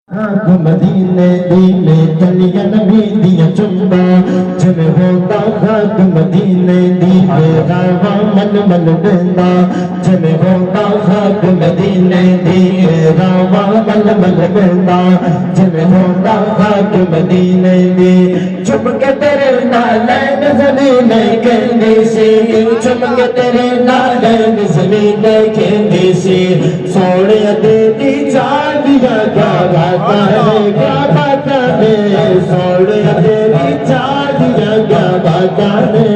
مدینے دی میں چلیا نبی دیا چمبا جن ہوتا خاک مدینے دی میں راوا من من بندا جن ہوتا خاک مدینے دی میں راوا من من بندا جن ہوتا خاک مدینے دی چم کے تیرے نالین زمین کہندی سی چم کے تیرے نالین زمین کہندی سی سونے دے دی چاندیا گا کیا باتانے سوڑے تیری چاندیاں کیا باتانے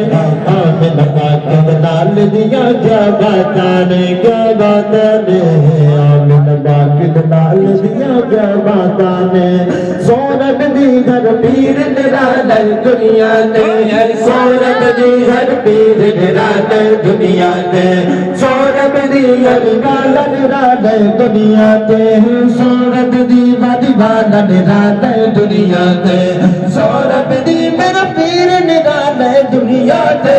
آمن پاک نال دیا کیا باتانے آمن پاک نال دیا کیا باتانے سورت دی ہر پیر نرالے دنیا دے سورت دی ہر پیر نرالے دنیا دے سورت دی ہر گال نرالے دنیا دے سورت دی والا نرالے دنیا دے سورت دی میرا پیر نرالے دنیا دے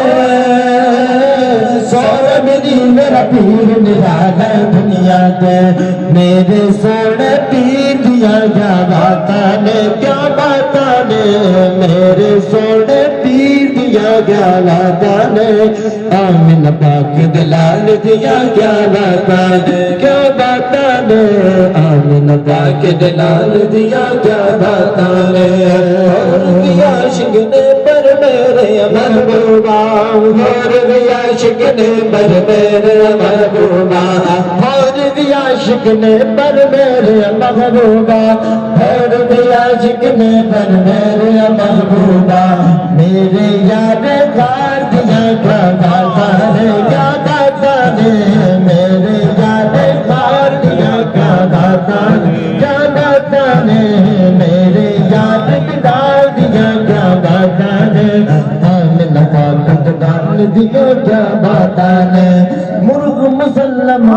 سورت دی میرا پیر نرالے دنیا دے میرے سونے پیر دیا کیا باتانے کیا باتانے میرے سونے پیر دیا کیا باتانے آمن پاک دلال دیا کیا باتانے کیا باتانے آمن پاک دلال دیا کیا باتانے اور دیا شکنے پر میرے محبوبہ اور دیا شکنے پر میرے محبوبہ اور دیا شکنے پر میرے محبوبہ اور دیا شکنے پر میرے محبوبہ میرے یاد کار دیا کیا باتانے کیا باتانے میرے یاد کار دیا کیا باتانے کیا باتانے میرے یاد ڈال دیا کیا باتانے آمن پاک ڈال دیا کیا باتانے مرغ مسلم